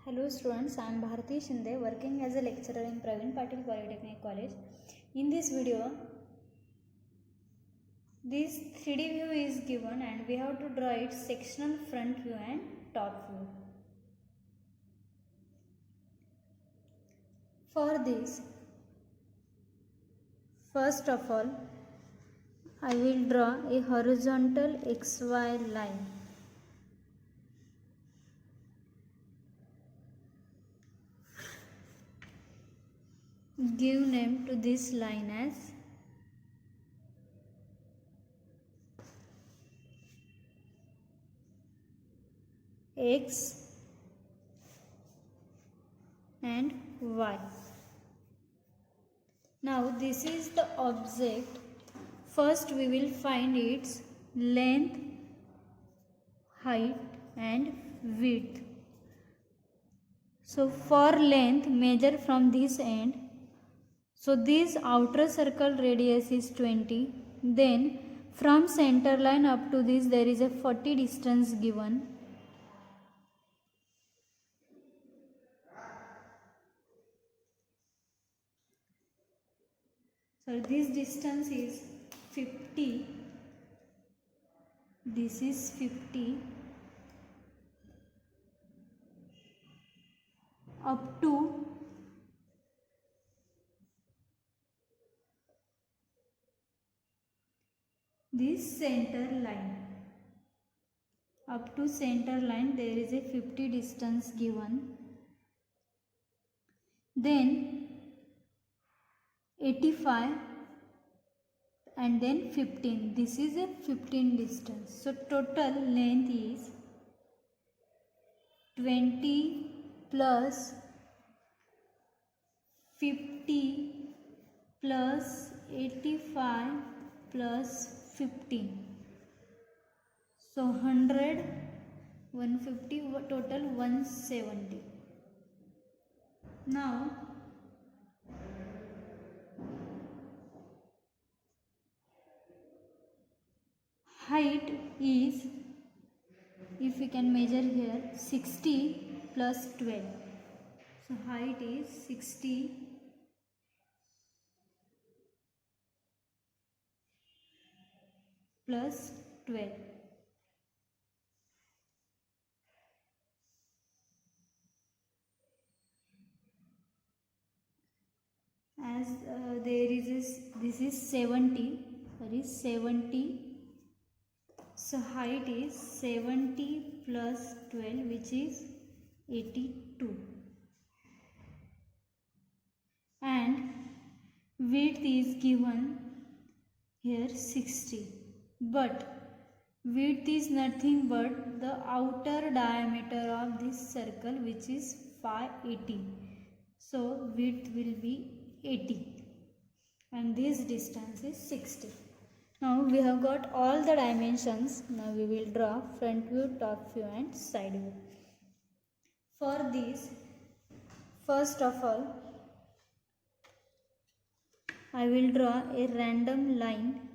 Hello students, I am Bharati Shinde working as a lecturer in Praveen Patil Polytechnic College. In this video, this 3D view is given and we have to draw its sectional front view and top view. For this, first of all, I will draw a horizontal XY line. Give name to this line as X and Y. Now this is the object. First we will find its length, height and width. So for length, measure from this end. So this outer circle radius is 20. Then from center line up to this there is a 40 distance given. So this distance is 50. This is 50 up to this center line. Up to center line there is a 50 distance given. Then 85 and then 15. This is a 15 distance. So total length is 20 plus 50 plus 85 plus 15. So 100, 150, total 170. Now height is, if we can measure here, 60 plus 12. So height is 60 plus 12. As this is 70, sorry 70. So height is 70 plus 12, which is 82. And width is given here 60. But width is nothing but the outer diameter of this circle, which is 580. So width will be 80 and this distance is 60. Now we have got all the dimensions. Now we will draw front view, top view and side view. For this, first of all, I will draw a random line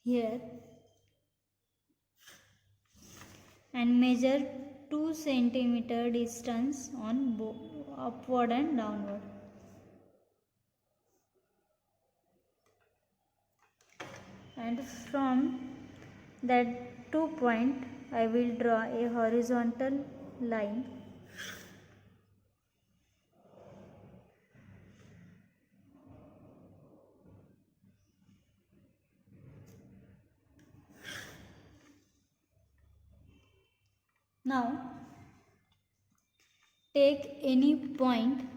here and measure 2 centimeter distance on upward and downward. And from that 2 point I will draw a horizontal line . Now take any point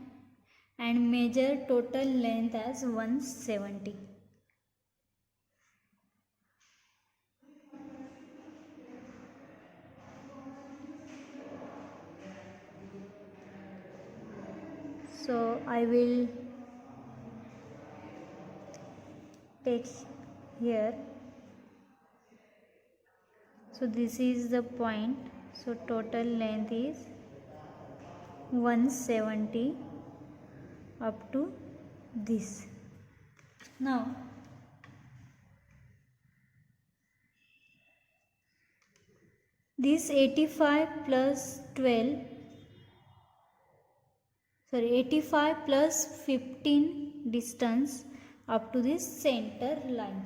and measure total length as 170. So I will take here. So this is the point. So total length is 170 up to this. Now this 85 plus 12 85 plus 15 distance up to this center line,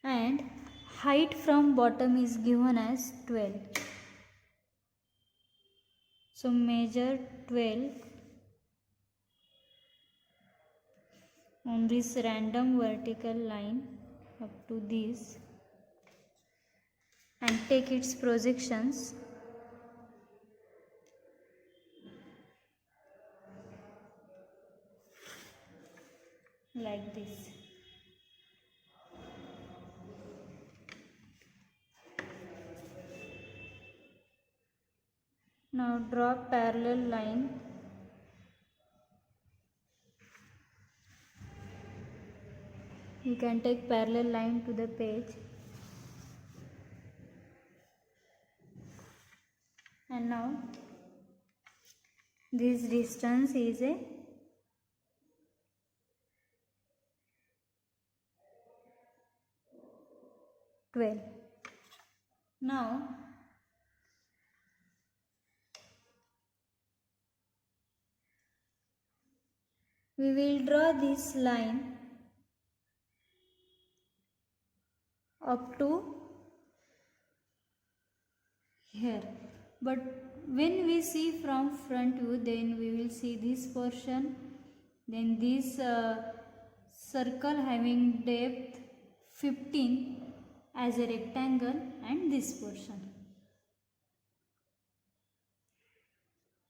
and height from bottom is given as 12. So measure 12 on this random vertical line up to this and take its projections. Like this. Now draw parallel line you can take parallel line to the page, and now this distance is a 12. Now we will draw this line up to here, but when we see from front view, then we will see this portion, then this circle having depth 15 as a rectangle, and this portion.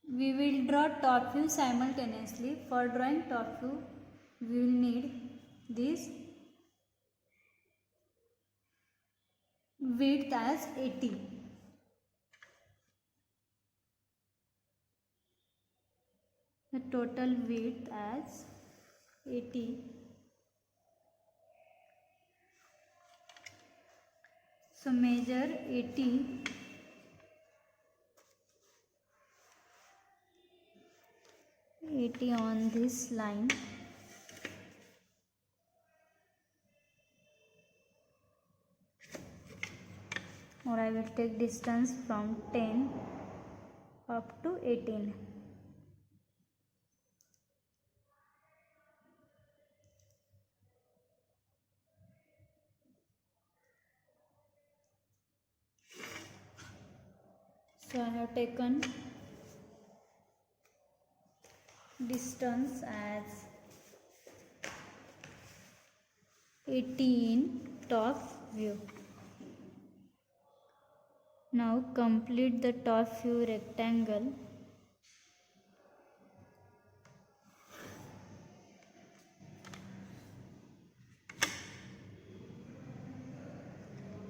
We will draw top view simultaneously. For drawing top view, we will need this width as 80. The total width as 80. So measure 80 on this line, or I will take distance from 10 up to 18. So I have taken distance as 80 in top view. Now complete the top view rectangle.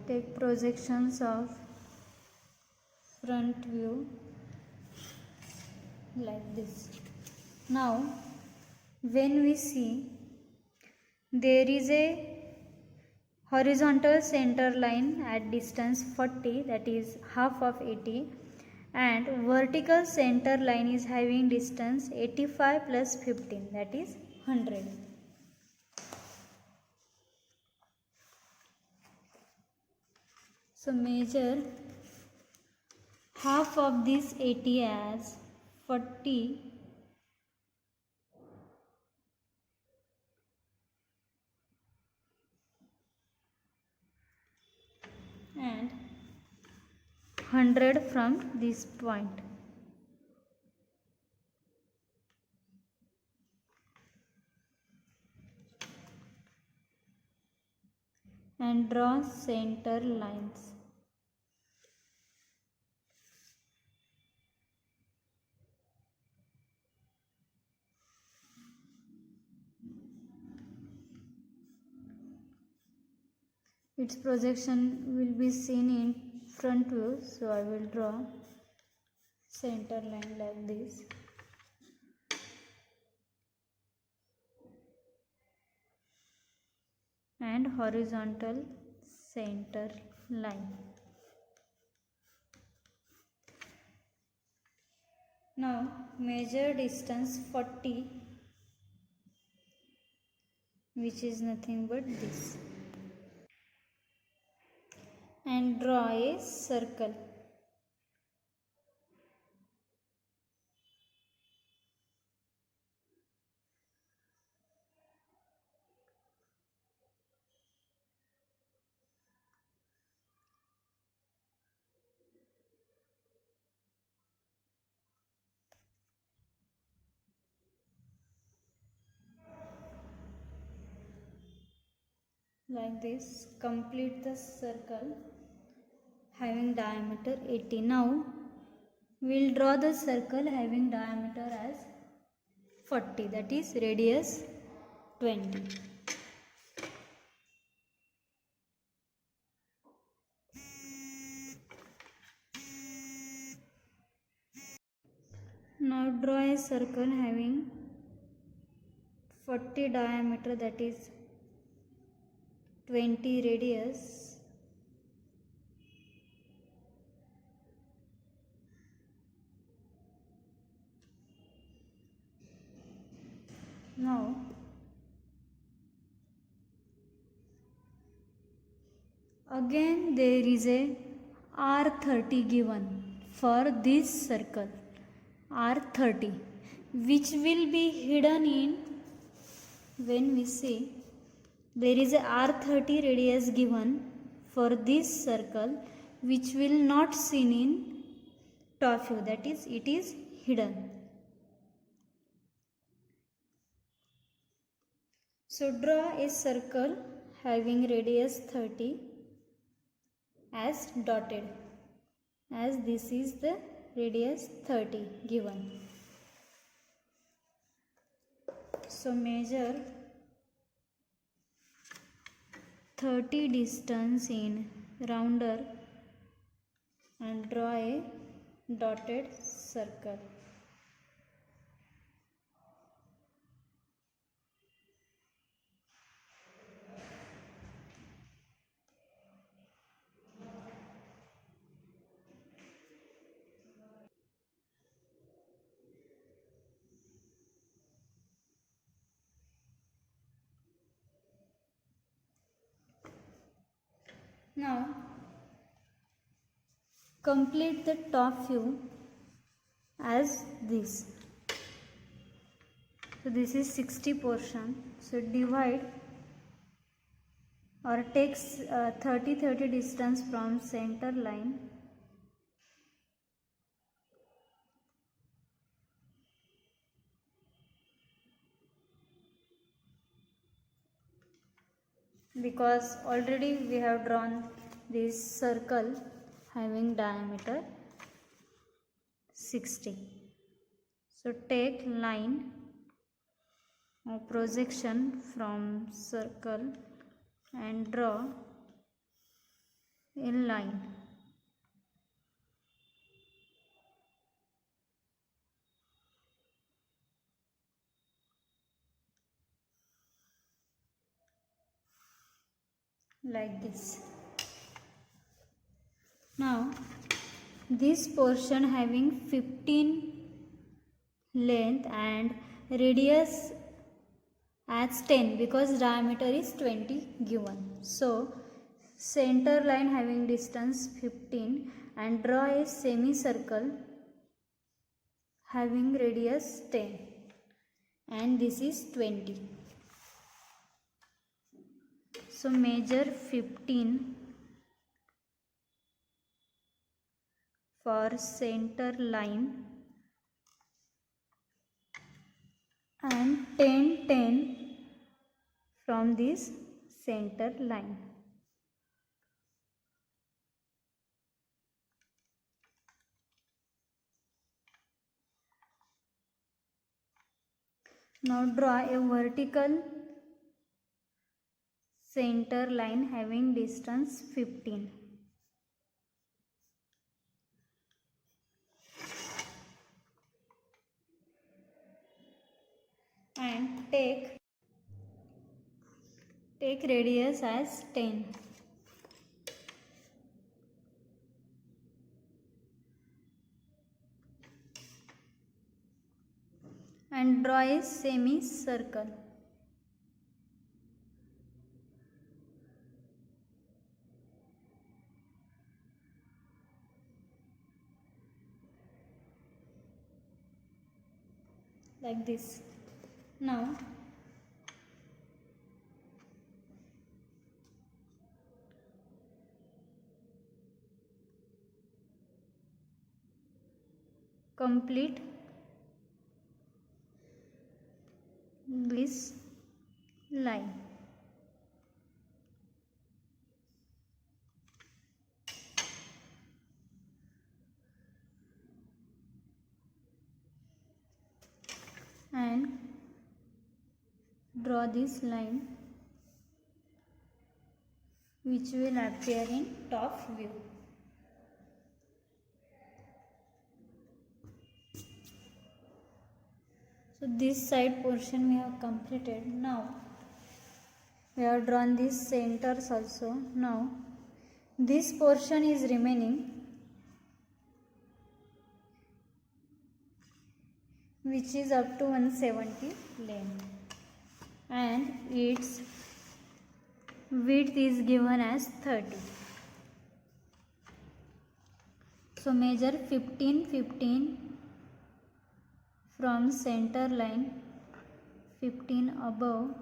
Take projections of front view like this. Now when we see, there is a horizontal center line at distance 40, that is half of 80, and vertical center line is having distance 85 plus 15, that is 100. So measure half of this 80 as 40 and 100 from this point. And draw center lines. Its projection will be seen in front view, so I will draw center line like this. And horizontal center line. Now measure distance 40, which is nothing but this, and draw a circle. like this. Complete the circle having diameter 80. Now we'll draw the circle having diameter as 40, that is radius 20. Now draw a circle having 40 diameter, that is 20 radius. Now again there is a R30 given for this circle, R30, which will be hidden in, when we see there is a R30 radius given for this circle, which will not seen in top view, that is it is hidden. So draw a circle having radius 30 as dotted, as this is the radius 30 given. So measure 30 distance in rounder and draw a dotted circle. Now complete the top view as this. So this is 60 portion. So divide or takes 30 distance from center line. Because already we have drawn this circle having diameter 60. So take line or projection from circle and draw a line. Like this. Now this portion having 15 length and radius as 10, because diameter is 20 given. So center line having distance 15 and draw a semicircle having radius 10 and this is 20. So measure 15 for center line and 10 from this center line. Now draw a vertical center line having distance 15 and take radius as 10. And draw a semicircle. Like this. Now complete this line. and draw this line which will appear in top view. So this side portion we have completed. Now we have drawn these centers also. Now this portion is remaining, which is up to 170 length, and its width is given as 30. So measure 15 from center line, 15 above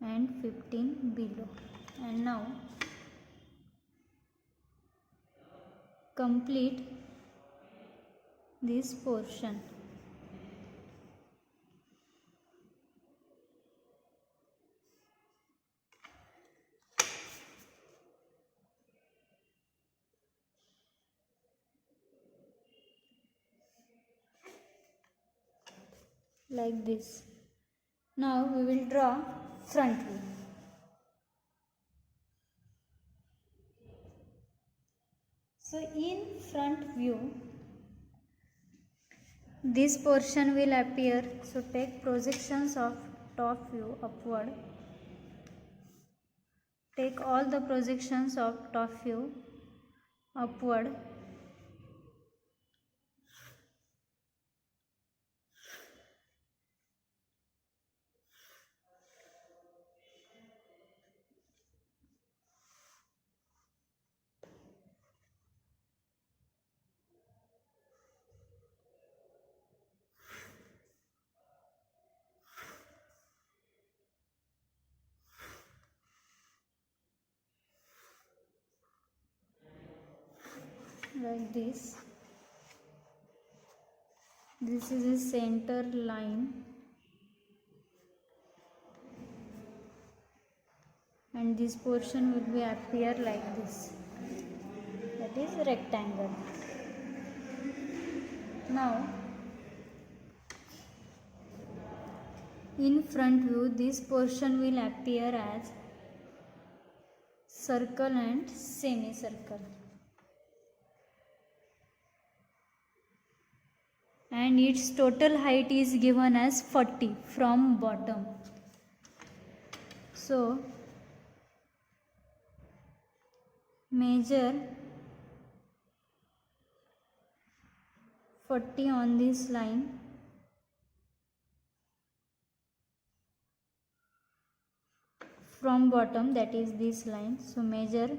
and 15 below. And now complete this portion. Like this. Now we will draw front view. So in front view, this portion will appear. So take projections of top view upward. Take all the projections of top view upward. Like this. This is a center line, and this portion will be appear like this. That is rectangle. Now in front view, this portion will appear as circle and semicircle, and its total height is given as 40 from bottom. So measure 40 on this line, from bottom, that is this line. So measure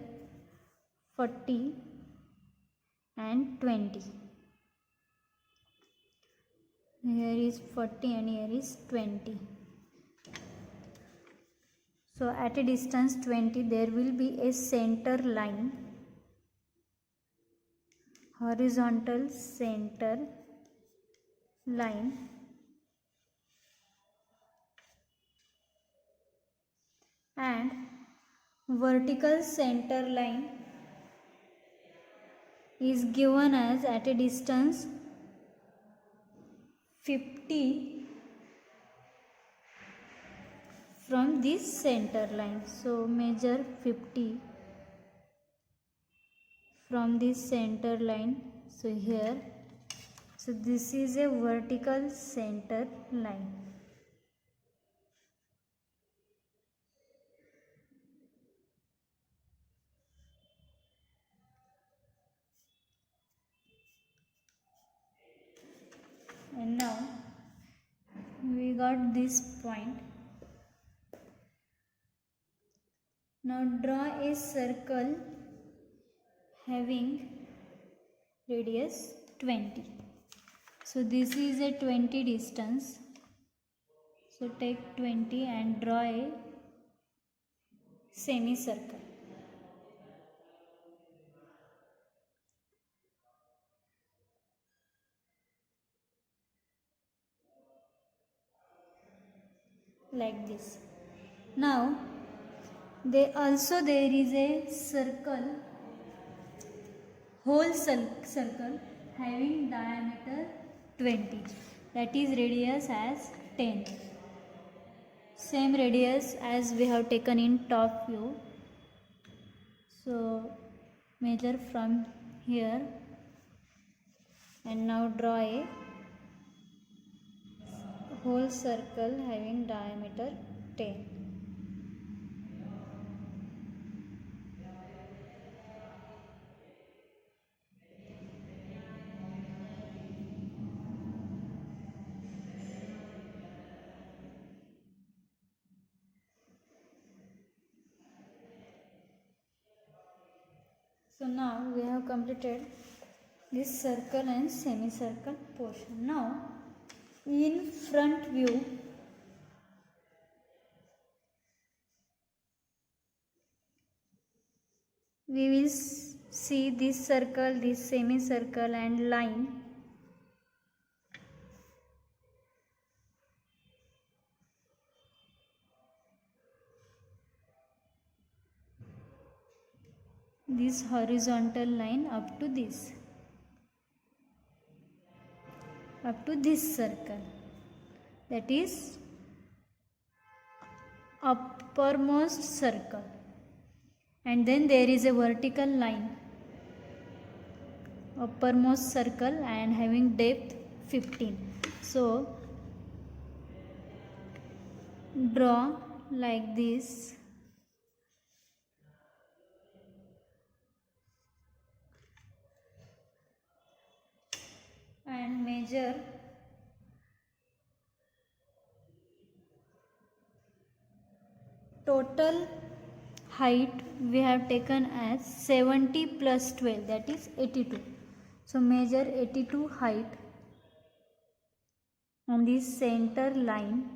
40 and 20. Here is 40 and here is 20. So at a distance 20 there will be a center line, horizontal center line, and vertical center line is given as at a distance 50 from this center line. So measure 50 from this center line. So here, so this is a vertical center line. And now we got this point. Now draw a circle having radius 20. So this is a 20 distance. So take 20 and draw a semicircle. Like this. Now there is a circle, whole circle having diameter 20. that is radius as 10. Same radius as we have taken in top view. So measure from here and now draw a whole circle having diameter 10. So now we have completed this circle and semicircle portion. Now in front view, we will see this circle, this semicircle and line. This horizontal line up to this circle, that is uppermost circle, and then there is a vertical line uppermost circle and having depth 15. So draw like this and measure total height we have taken as 70 plus 12, that is 82. So measure 82 height on this center line,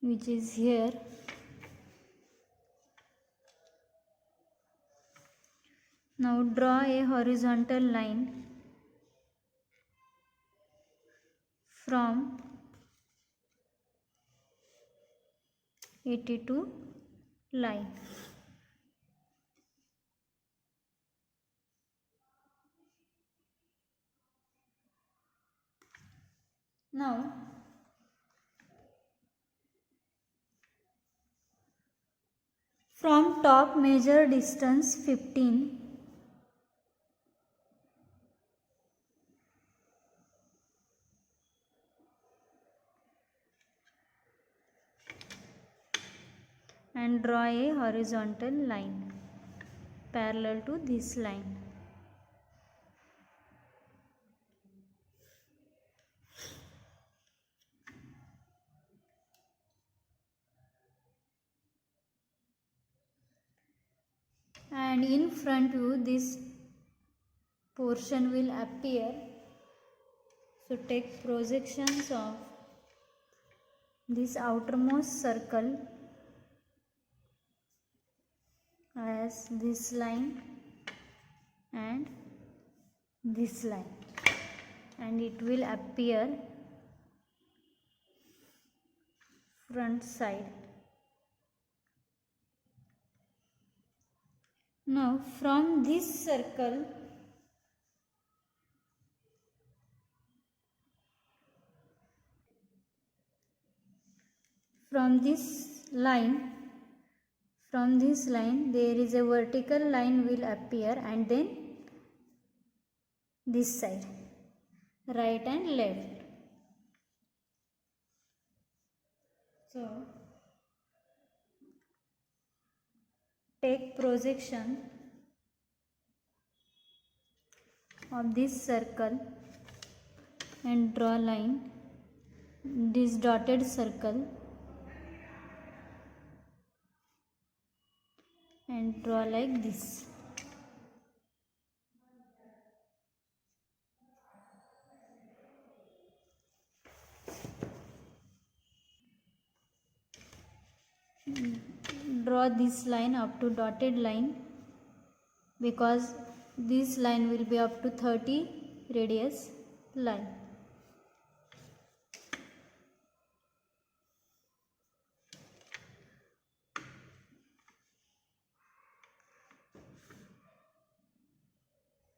which is here. Now draw a horizontal line from 82 line. Now from top measure distance 15 and draw a horizontal line parallel to this line. And in front view this portion will appear. So take projections of this outermost circle as this line and this line, and it will appear front side. Now from this circle from this line there is a vertical line will appear, and then this side, right and left. So take projection of this circle and draw line, this dotted circle, and draw like this. Draw this line up to dotted line, because this line will be up to 30 radius line.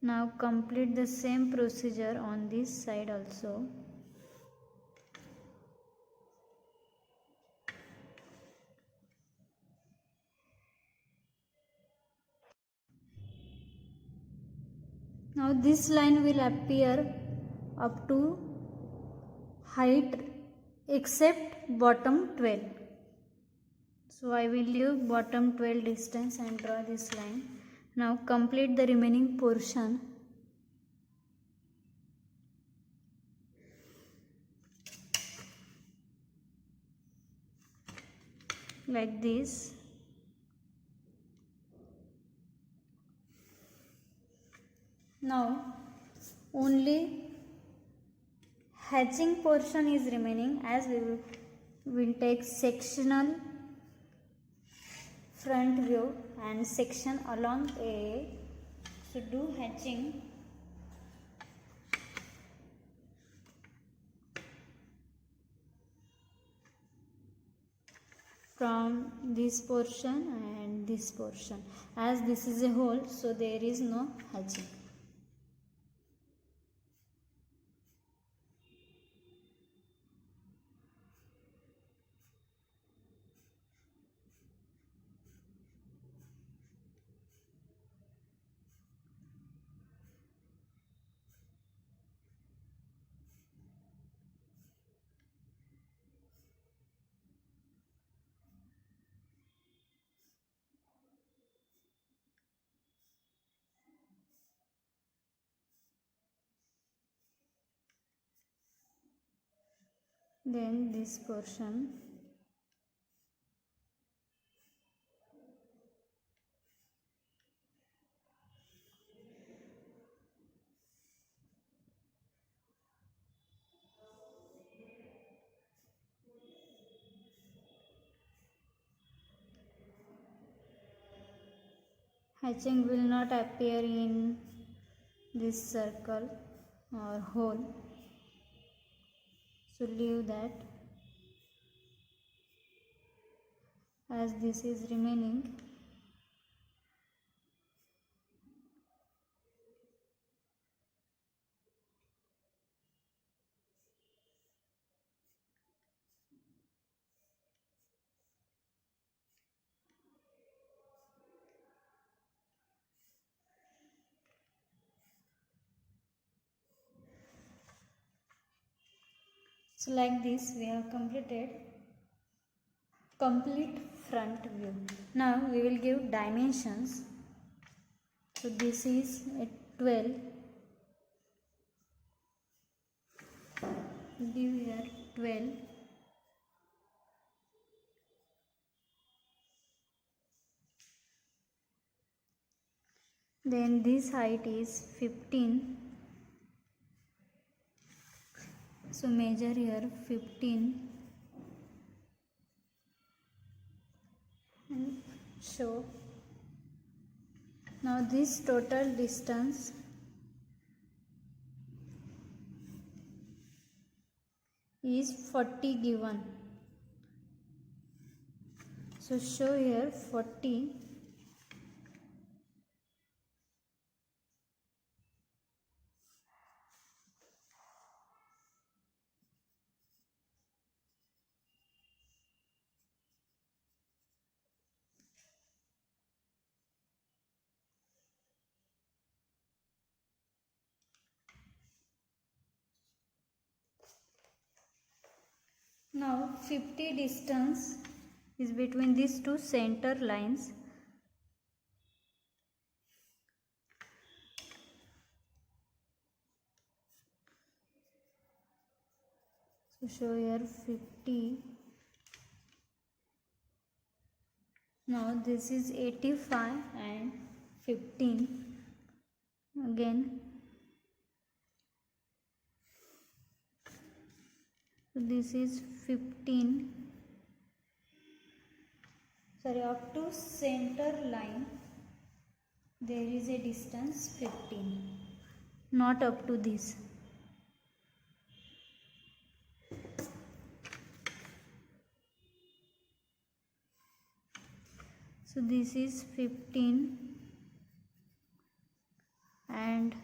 Now complete the same procedure on this side also. Now this line will appear up to height except bottom 12. So I will leave bottom 12 distance and draw this line. Now complete the remaining portion. Like this. Now only hatching portion is remaining, as we will take sectional front view and section along A. So do hatching. From this portion and this portion, as this is a hole, so there is no hatching. Then this portion, hatching will not appear in this circle or hole, so leave that, as this is remaining. So like this we have completed complete front view. Now we will give dimensions. So this is a 12. Give here 12. Then this height is 15. So measure here 15 and show. Now this total distance is 40 given. So show here 40. Now 50 distance is between these two center lines. So show here 50. Now this is 85 and 15. Again. So this is 15. Sorry, up to center line there is a distance 15. Not up to this. So this is 15 and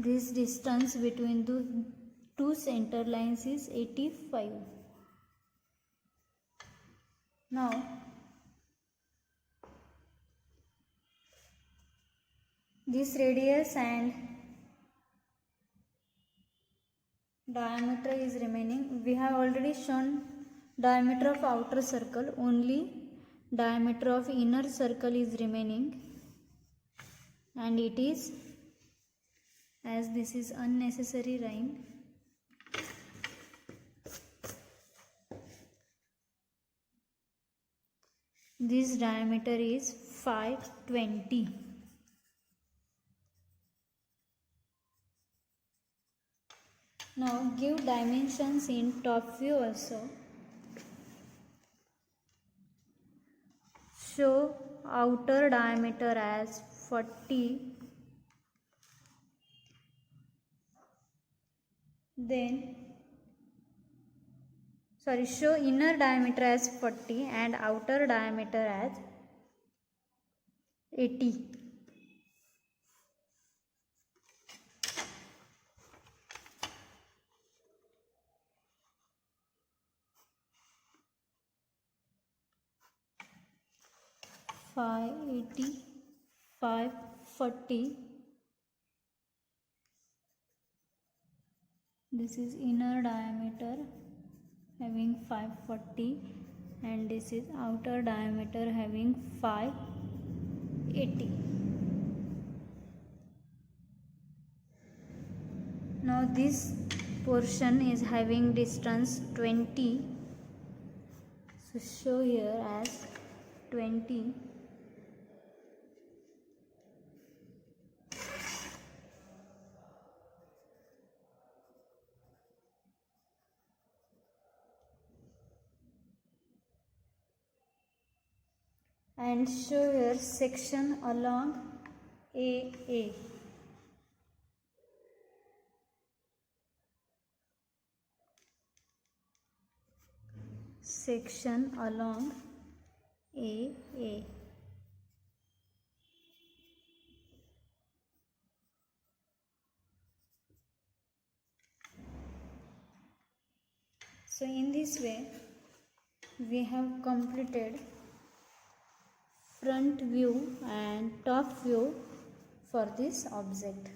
this distance between the two center lines is 85. Now this radius and diameter is remaining. We have already shown diameter of outer circle, only diameter of inner circle is remaining, and it is, as this is unnecessary rhyme, this diameter is 520. Now give dimensions in top view also. Show outer diameter as 40, show inner diameter as 40 and outer diameter as 80. Five 80, 540. This is inner diameter having 540 and this is outer diameter having 580. Now this portion is having distance 20, so show here as 20. And show here section along AA. Section along AA. So in this way we have completed front view and top view for this object.